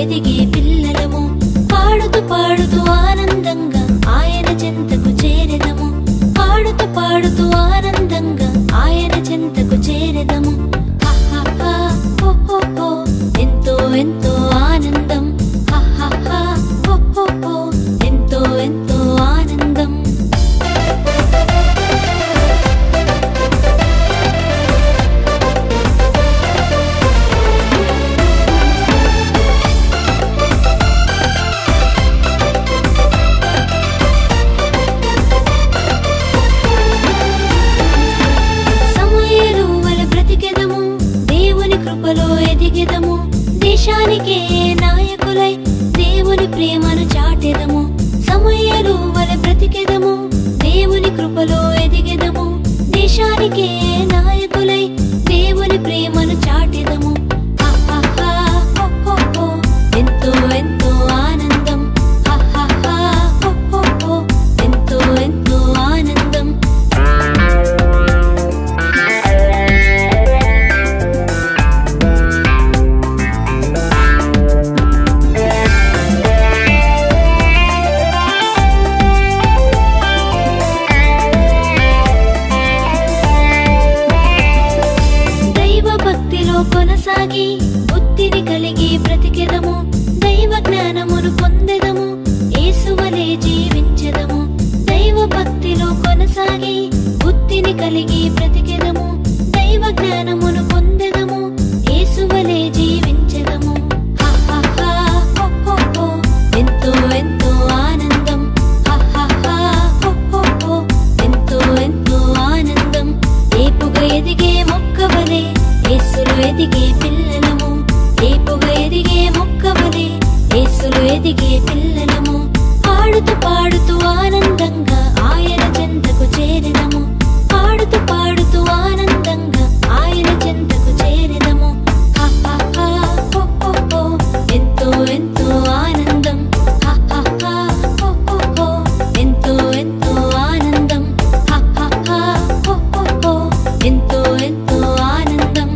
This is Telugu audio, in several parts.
ఎదిగే పిల్లలము పాడుతూ పాడుతూ ఆనందంగా ఆయన చెంతకు చేరెదము పాడుతూ పాడుతూ ఆనందంగా సేవలో ఎదిగెదము, దేశానికే నాయకులై దేవుని ప్రేమను చాటెదము. ఎంతో ఎంతో ఆనందం, ఎంతో ఎంతో ఆనందం. కొనసాగి బుద్ధిని కలిగి బ్రతికెదము, దైవ జ్ఞానమును పొందెదము, యేసువలే జీవించెదము. దైవ భక్తిలో కొనసాగి బుద్ధిని కలిగి బ్రతికెదము, దైవ జ్ఞానమును పొందెదము, యేసువలే జీవించెదము. ఎంతో ఎంతో ఆనందం, ఎంతో ఎంతో ఆనందం. ఏపుగా ఎదిగే మొక్కవలే యేసులో ఎదిగే పిల్లలము, ఏపుగా ఎదిగే మొక్కవలే యేసులో ఎదిగే పిల్లలము. పాడుతూ పాడుతూ ఆనందంగా ఆయన చెంతకు చేరెదము, పాడుతూ పాడుతూ ఆనందంగా ఆయన చెంతకు చేరెదము. ఎంతో ఎంతో ఆనందం, ఎంతో ఎంతో ఆనందం, ఎంతో ఎంతో ఆనందం,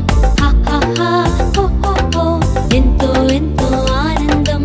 ఎంతో ఎంతో ఆనందం.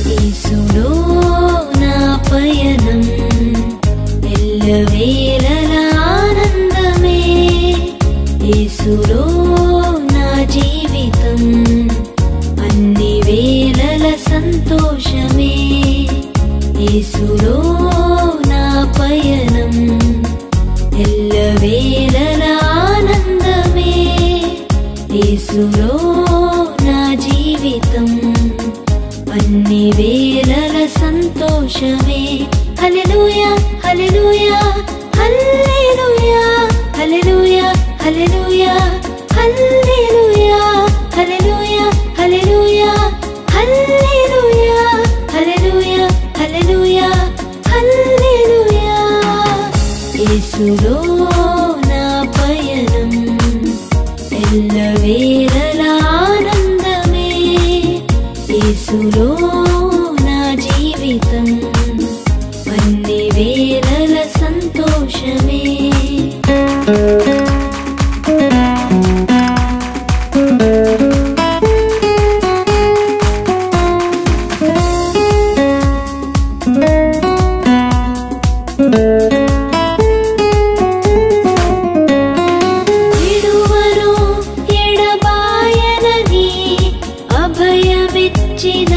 యేసులో నా పయనం ఎల్లవేళలా ఆనందమే, యేసులో నా జీవితం అన్ని వేళల సంతోషమే. యేసులో నా పయనం ఎల్లవేళలా ఆనందమే, యేసులో నా జీవితం అన్ని వేళల సంతోషమే. హల్లెలూయా హల్లెలూయా హల్లెలూయా హల్లెలూయా హల్లెలూయా హల్లెలూయా హల్లెలూయా హల్లెలూయా హల్లెలూయా హల్లెలూయా హల్లెలూయా హల్లెలూయా. యేసులో నా పయనం ఎల్లవేళలా ఆనందమే, యేసులో నా జీవితం అన్ని వేళల సంతోషమే. విడువను ఎడబాయనని అభయమిచ్చిన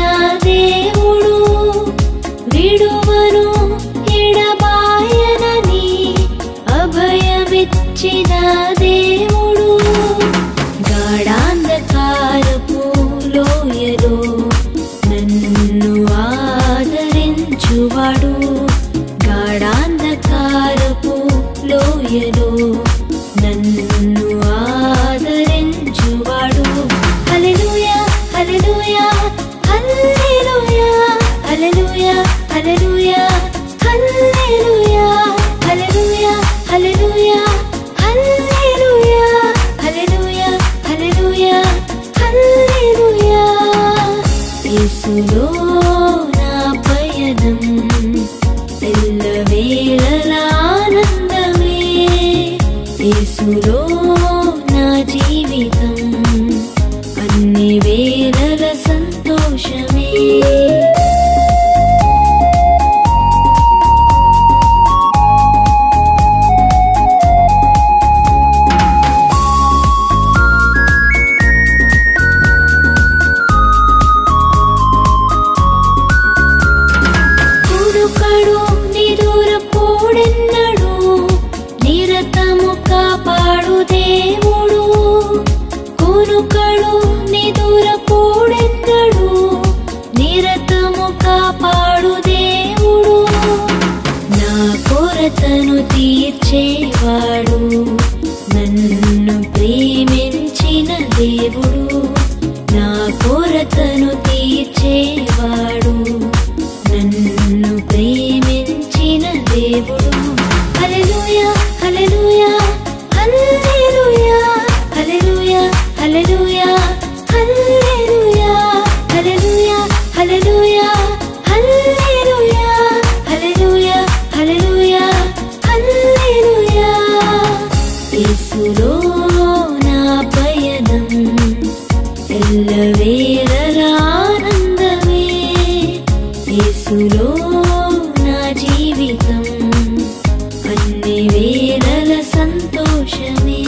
దేవుడు, నా కొరతను తీర్చేవాడు, నన్ను ప్రేమించిన దేవుడు. హల్లెలూయా హల్లెలూయా హల్లెలూయా హల్లెలూయా హల్లెలూయా హల్లెలూయా హల్లెలూయా హల్లెలూయా హల్లెలూయా హల్లెలూయా హల్లెలూయా హల్లెలూయా. యేసులో నా పయనం ఎల్లవేళలా ఆనందమే, యేసులో నా జీవితం అన్ని వేళల సంతోషమే.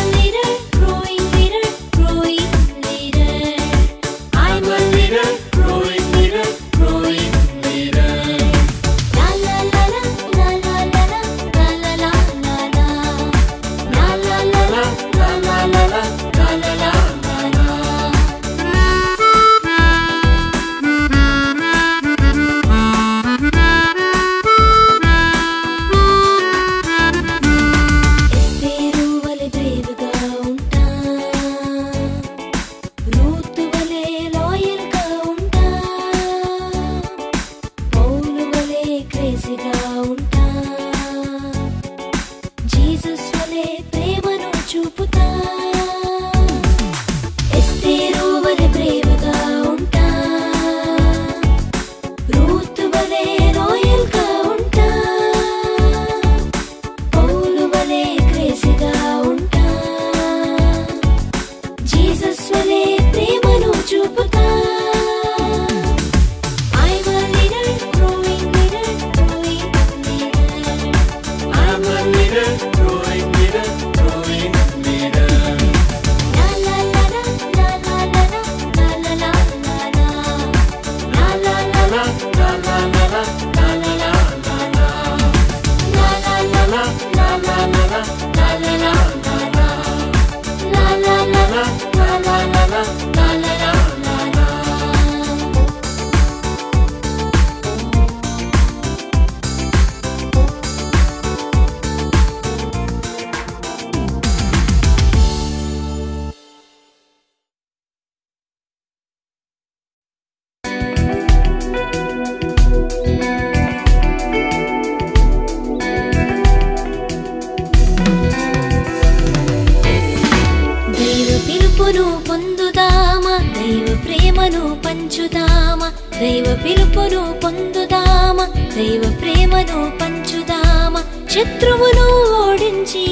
Leader, growing leader, growing leader. పొందుదామా, దైవ ప్రేమను పంచుదామా, దైవ పిలుపును పొందుదామా, దైవ ప్రేమను పంచుదామా. శత్రువును ఓడించి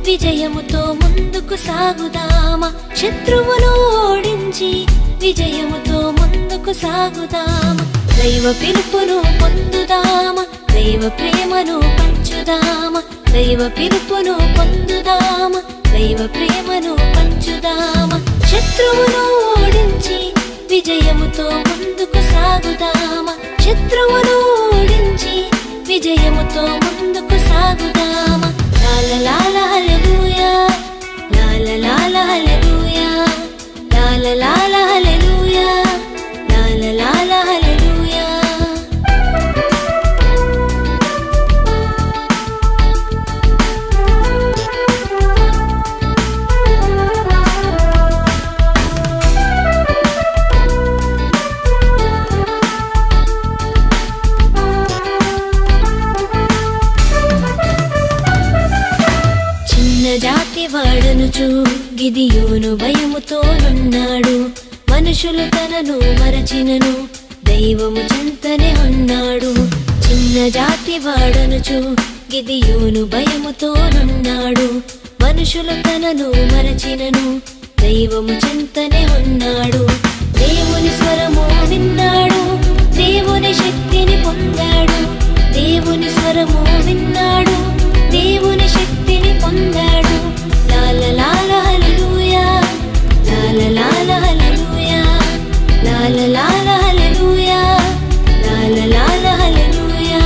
విజయముతో ముందుకు సాగుదామా, శత్రువును ఓడించి విజయముతో ముందుకు సాగుదామా. దైవ పిలుపును పొందుదామా, దైవ ప్రేమను పంచుదామా, దైవ పిలుపును పొందుదామా, దైవ ప్రేమను పంచుదామా. శత్రువును ఓడించి విజయముతో ముందుకు సాగుదామా, శత్రువును ఓడించి విజయముతో ముందుకు సాగుదామా. లాల హల్లెలూయా, లాల హల్లెలూయా, లాల హల్లెలూయా, లాల హల్లెలూయా. జాతి వాడనుచు గిదియోను భయముతోనున్నాడు. మనుషులు తనను మరచినను దైవము చింతనే ఉన్నాడు. చిన్న జాతి వాడనుచు గిదియోను భయముతోనున్నాడు. మనుషులు తనను మరచినను దైవము చింతనే ఉన్నాడు. దేవుని స్వరము విన్నాడు, దేవుని శక్తిని పొందాడు. దేవుని స్వరము విన్నాడు, దేవుని శక్తిని పొందాడు. లాల హల్లెలూయా, లాల హల్లెలూయా, లాల హల్లెలూయా, లాల హల్లెలూయా.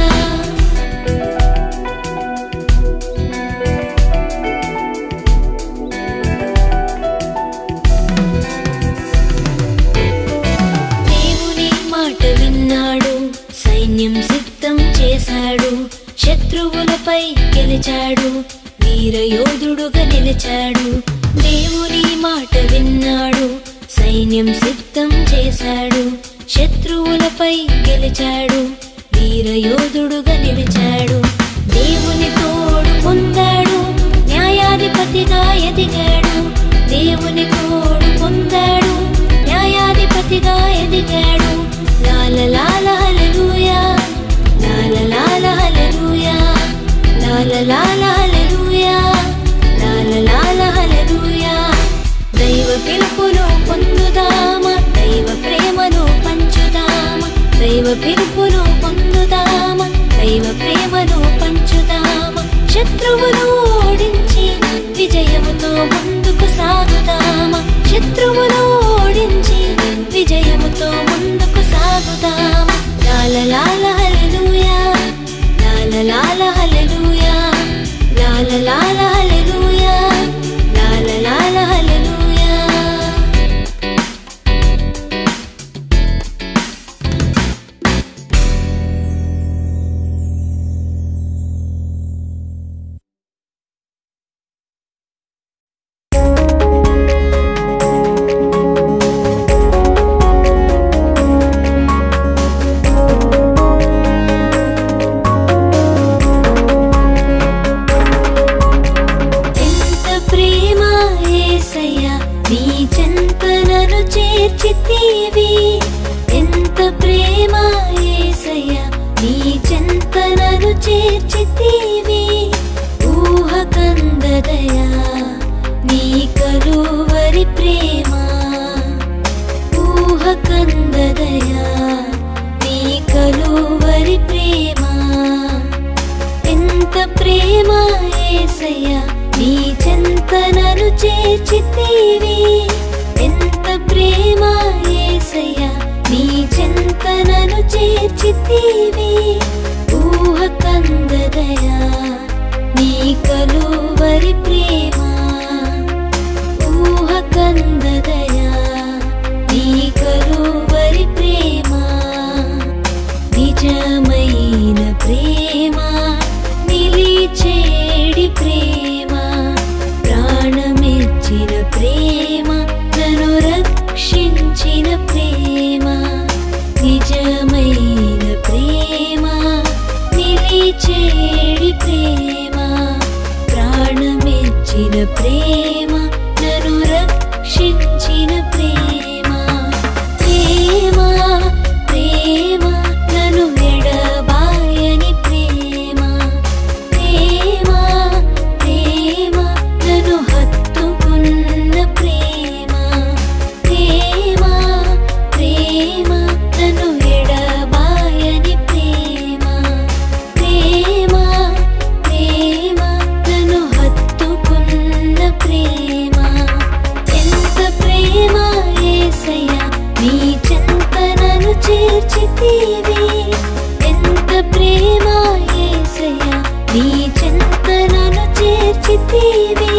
దేవుని మాట విన్నాడు, సైన్యం సిద్ధం చేశాడు. శత్రువులపై గెలిచాడు, వీరయోధుడుగా నిలిచాడు. దేవుని మాట విన్నాడు, సైన్యం సిద్ధం చేశాడు. శత్రువులపై గెలిచాడు, వీరయోధుడుగా నిలిచాడు. దేవుని తోడు పొందాడు, న్యాయాధిపతిగా ఎదిగాడు. దేవుని తోడు పొందాడు, న్యాయాధిపతిగా ఎదిగాడు. లాల హల్లెలూయా, లాల హల్లెలూయా, లాల హల్లెలూయా, లాల హల్లెలూయా. దైవ పిలుపును పొందుదామా, దైవ ప్రేమను పంచుదామా, దైవ పిలుపును పొందుదామా, దైవ ప్రేమను పంచుదామా. శత్రువును ఓడించి విజయముతో ముందుకు సాగుదామా, శత్రువును ఓడించి విజయముతో ముందుకు సాగుదామా. లాల హల్లెలూయా, లాల హల్లెలూయా, లాల హల్లెలూయా, లాల హల్లెలూయా. ఎంత ప్రేమ యేసయ్యా, నీ చెంతనను చేర్చితివి. ఊహకందదయా నీ కలువరి ప్రేమ, ఊహకందదయా నీ కలువరి ప్రేమ. ఎంత ప్రేమ యేసయ్యా, నీ చెంతనను చేర్చితివి. ఎంత ప్రేమ యేసయ్యా, నీ చెంతనను చేర్చితివి. ఊహకందదయా నీ కలువరి ప్రేమ, ఊహకందదయా నీ కలువరి ప్రేమ. నిజమైన ప్రేమ, నిలిచేడి ప్రేమ, ప్రాణమిచ్చిన ప్రేమ, నన్ను రక్షించిన ప్రేమ. నిజమైన ప్రేమ, నిలిచేడి ప్రేమ, ప్రాణమిచ్చిన ప్రేమ, నన్ను రక్షించిన చేసితివి ఎంత ప్రేమ యేసయ్యా నీ చెంత నన్ను చేర్చితివి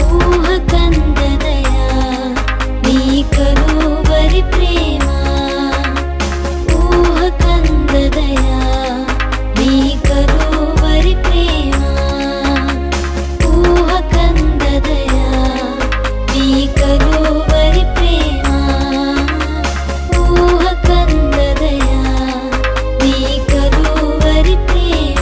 ఊహ కందదయా నీ కలువరి ప్రేమ ఊహ కందదయా నీ కలువరి ప్రేమ ఊహ కందదయా నీ కలువరి ప్రేమ ఊహ కందదయా నీ కలువరి ప్రేమ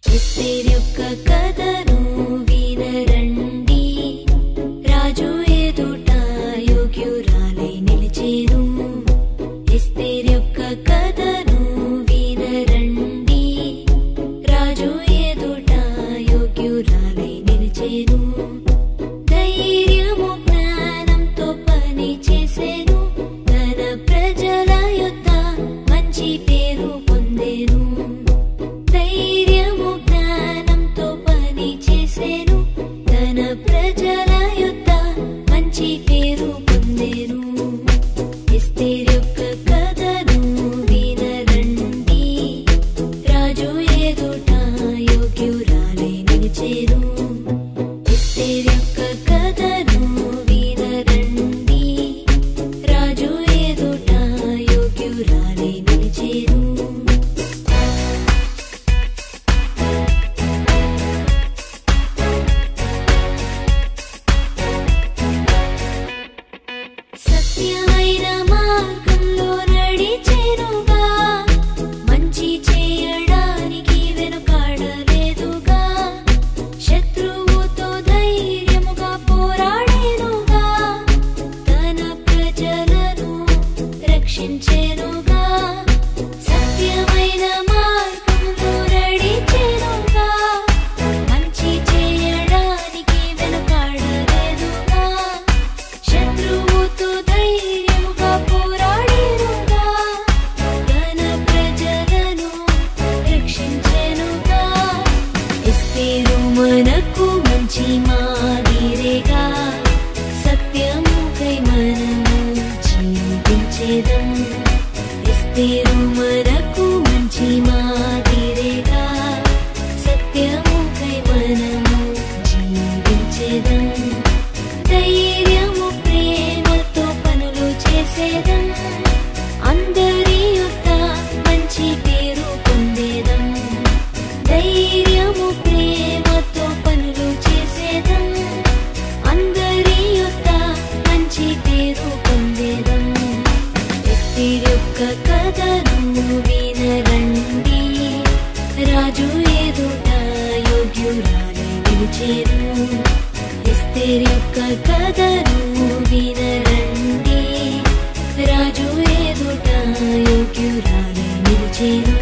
ఎస్తేరు యొక్క కథను వినరండి రాజు ఎదుట యోగ్యురాలై నిలిచేను ఎస్తేరు యొక్క కథను వినరండి రాజు ఎదుట యోగ్యురాలై నిలిచేను ధైర్యము జ్ఞానంతో పని చేసేను తన ప్రజల యొద్ద మంచి పేరు పొందేను ధైర్యము జ్ఞానంతో పని చేసేను తన ప్రజల యొద్ద మంచి పేరు పొందేను ఎస్తేరు యొక్క కథను వినరండి రాజు ఎదుట యోగ్యురాలై నిలిచేను ఎస్తేరు యొక్క కథను వినరండి రాజు ఎదుట యోగ్యురాలై నిలిచేను సత్యమైన మార్గంలో నడిచెనుగా మంచి చేయడానికి వెనుకాడలేదుగా శత్రువుతో ధైర్యముగా పోరాడేనుగా తన ప్రజలను రక్షించెనుగా సత్యమైన మార్గంలో నడిచెనుగా మంచి చేయడానికి వెనుకాడలేదుగా శత్రువుతో ధైర్యముగా పోరాడేనుగా తన ప్రజలను రక్షించెనుగా ఎస్తేరు మనకు మంచి మాదిరిగా సత్యముకై మనము జీవించేదం ఎస్తేరు మనకు మంచి మాదిరిగా సత్యముకై మనము జీవించేదం ధైర్యము ప్రేమతో పనులు చేసేదం అందరి యొద్ద మంచి పేరు పొందేదం ధైర్యము ప్రేమతో పనులు చేసేదం అందరి యొద్ద మంచి పేరు పొందేదం ఎస్తేరు యొక్క కథను వినరండి రాజు ఎదుట యోగ్యురాలై నిలిచేను ఎస్తేరు యొక్క కథను వినరండి రాజు ఎదుట యోగ్యురాలై నిలిచేను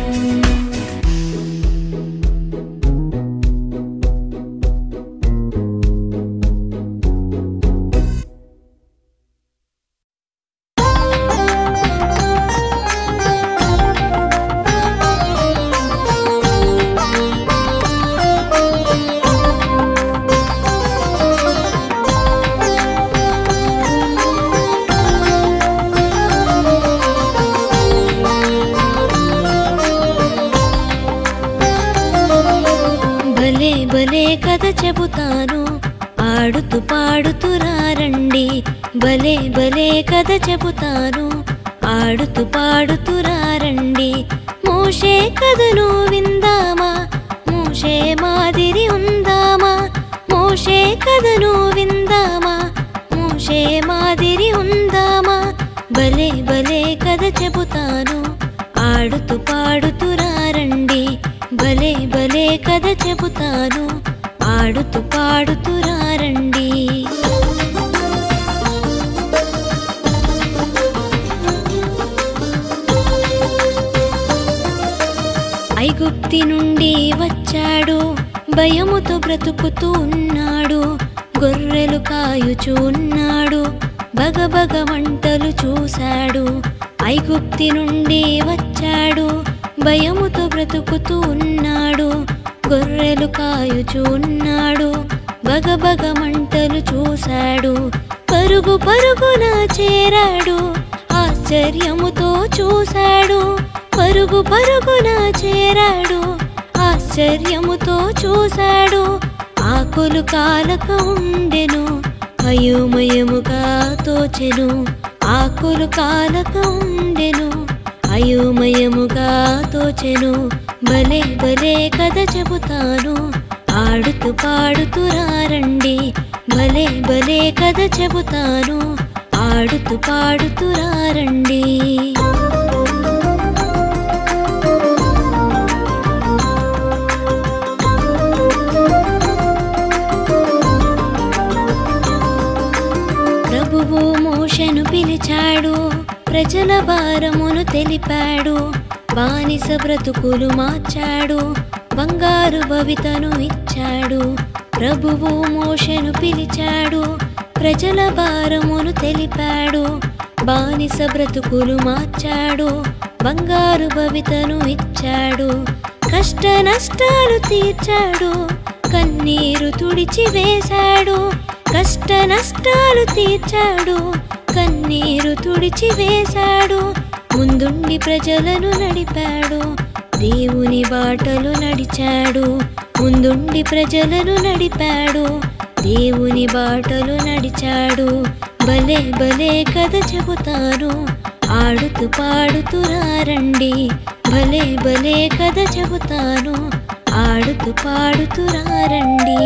భలే భలే కథ చెబుతాను ఆడుతూ పాడుతూ రారండి భలే భలే కథ చెబుతాను ఆడుతూ పాడుతూ రారండి మోషే కథను విందామా మోషే మాదిరి ఉందామా మోషే కథను విందామా మోషే మాదిరి ఉందామా భలే భలే కథ చెబుతాను ఆడుతూ పాడుతూ రారండి భలే భలే కథ చెబుతాను ఆడుతూ పాడుతూ రారండి ఐగుప్తి నుండి వచ్చాడు భయముతో బ్రతుకుతూ ఉన్నాడు గొర్రెలు కాయుచూ ఉన్నాడు, బగబగ మంటలు చూశాడు. ఐగుప్తి నుండి వచ్చాడు, భయముతో బ్రతుకుతూ ఉన్నాడు. గొర్రెలు కాయుచూ ఉన్నాడు, బగబగ మంటలు చూశాడు. పరుగు పరుగున చేరాడు, ఆశ్చర్యముతో చూశాడు. పరుగు పరుగున చేరాడు, ఆశ్చర్యముతో చూశాడు. ఆకులు కాలక ఉండెను, అయోమయముగా తోచెను. ఆకులు కాలక ఉండెను, అయోమయముగా తోచెను. భలే భలే కథ చెబుతాను, ఆడుతూ పాడుతూ రండి. భలే భలే కథ చెబుతాను, ఆడుతూ పాడుతూ రండి. ప్రభువు మోషేను పిలిచాడు, ప్రజల భారమును తెలిపాడు. బానిస బ్రతుకులు మార్చాడు, బంగారు భవితను ఇచ్చాడు. ప్రభువు మోషేను పిలిచాడు, ప్రజల భారమును తెలిపాడు. బానిస బ్రతుకులు మార్చాడు, బంగారు భవితను ఇచ్చాడు. కష్ట నష్టాలు తీర్చాడు, కన్నీరు తుడిచి వేశాడు. కష్ట నష్టాలు తీర్చాడు, కన్నీరు తుడిచి వేశాడు. ముందుండి ప్రజలను నడిపాడు, దేవుని బాటలు నడిచాడు. ముందుండి ప్రజలను నడిపాడు, దేవుని బాటలు నడిచాడు. భలే భలే కథ చెబుతాను, ఆడుతూ పాడుతూ రండి. భలే భలే కథ చెబుతాను, ఆడుతూ పాడుతూ రండి.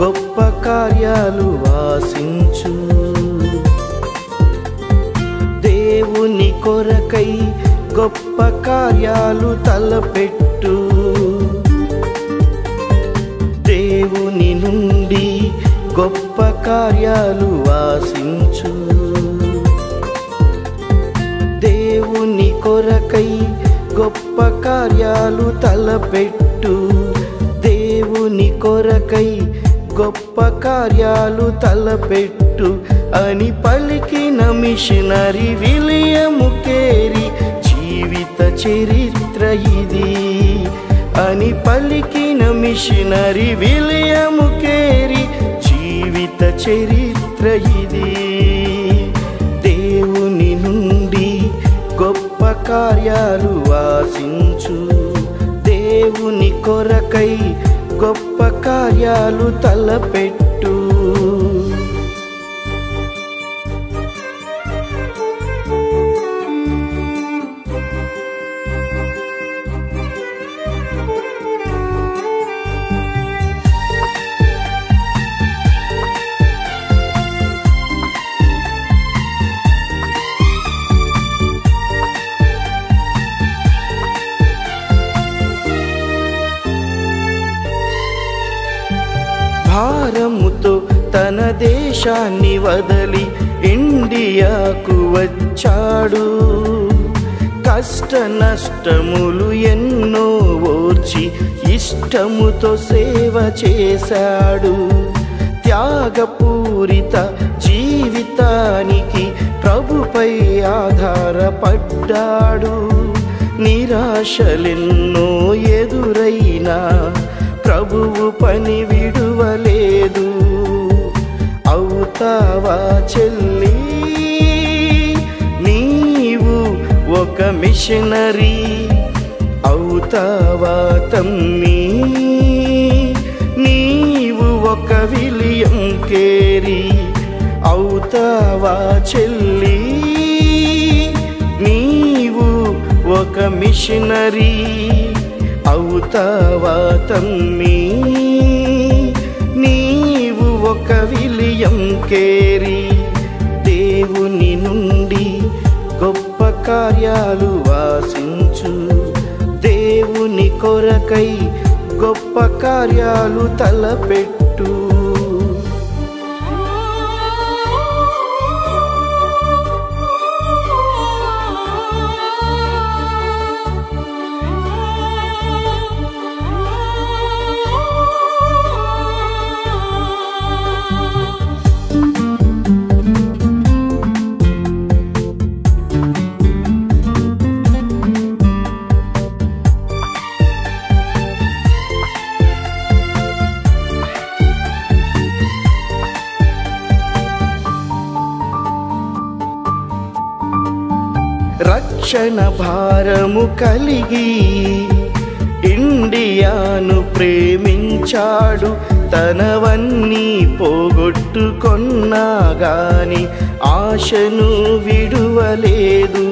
గొప్ప కార్యాలు ఆశించు, దేవుని కొరకై గొప్ప కార్యాలు తలపెట్టు. దేవుని నుండి గొప్ప కార్యాలు ఆశించు, దేవుని కొరకై గొప్ప కార్యాలు తలపెట్టు. దేవుని కొరకై గొప్ప కార్యాలు తలపెట్టు అని పలికిన మిషనరీ విలియము కేరీ జీవిత చరిత్ర ఇది. అని పలికిన మిషనరీ విలియము కేరీ జీవిత చరిత్ర ఇది. దేవుని నుండి గొప్ప కార్యాలు ఆశించు, దేవుని కొరకై గొప్ప కార్యాలు తలపెట్టు. భారముతో తన దేశాన్ని వదలి ఇండియాకు వచ్చాడు. కష్ట నష్టములు ఎన్నో ఓర్చి ఇష్టముతో సేవ చేశాడు. త్యాగపూరిత జీవితానికి ప్రభుపై ఆధారపడ్డాడు. నిరాశలెన్నో ఎదురైనా ప్రభువు పని విడువలేదు. అవుతావా చెల్లి నీవు ఒక మిషనరీ, అవుతావా తమ్మి నీవు ఒక విలియం కేరీ, అవుతావా చెల్లి నీవు ఒక మిషనరీ, అవుతావా తమ్మి నీవు ఒక విలియం కేరీ. దేవుని నుండి గొప్ప కార్యాలు ఆశించు, దేవుని కొరకై గొప్ప కార్యాలు తలపెట్టు. రక్షణ భారము కలిగి ఇండియాను ప్రేమించాడు, తనవన్నీ పోగొట్టుకొన్నా గాని ఆశను విడువలేదు.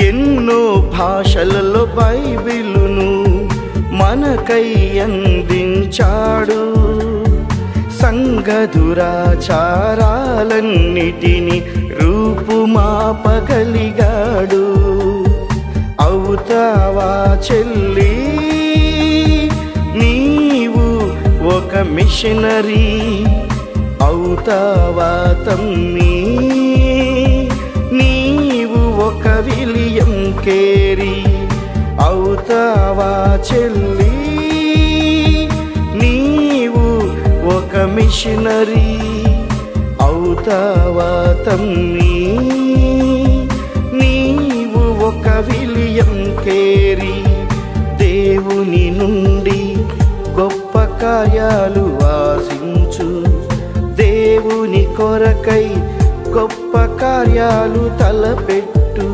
ఎన్నో భాషలలో బైబిలును మనకై అందించాడు, సంఘ దురాచారాలన్నిటిని రూపుమాపగలిగాడు. అవుతావా చెల్లి నీవు ఒక మిషనరీ, అవుతావా తమ్మి నీవు ఒక విలియం కేరీ, అవుతావా చెల్లి నీవు ఒక మిషనరీ, అవుతావా తమ్మి నీవు ఒక విలియం కేరీ. దేవుని నుండి గొప్ప కార్యాలు ఆశించు, దేవుని కొరకై గొప్ప కార్యాలు తలపెట్టు.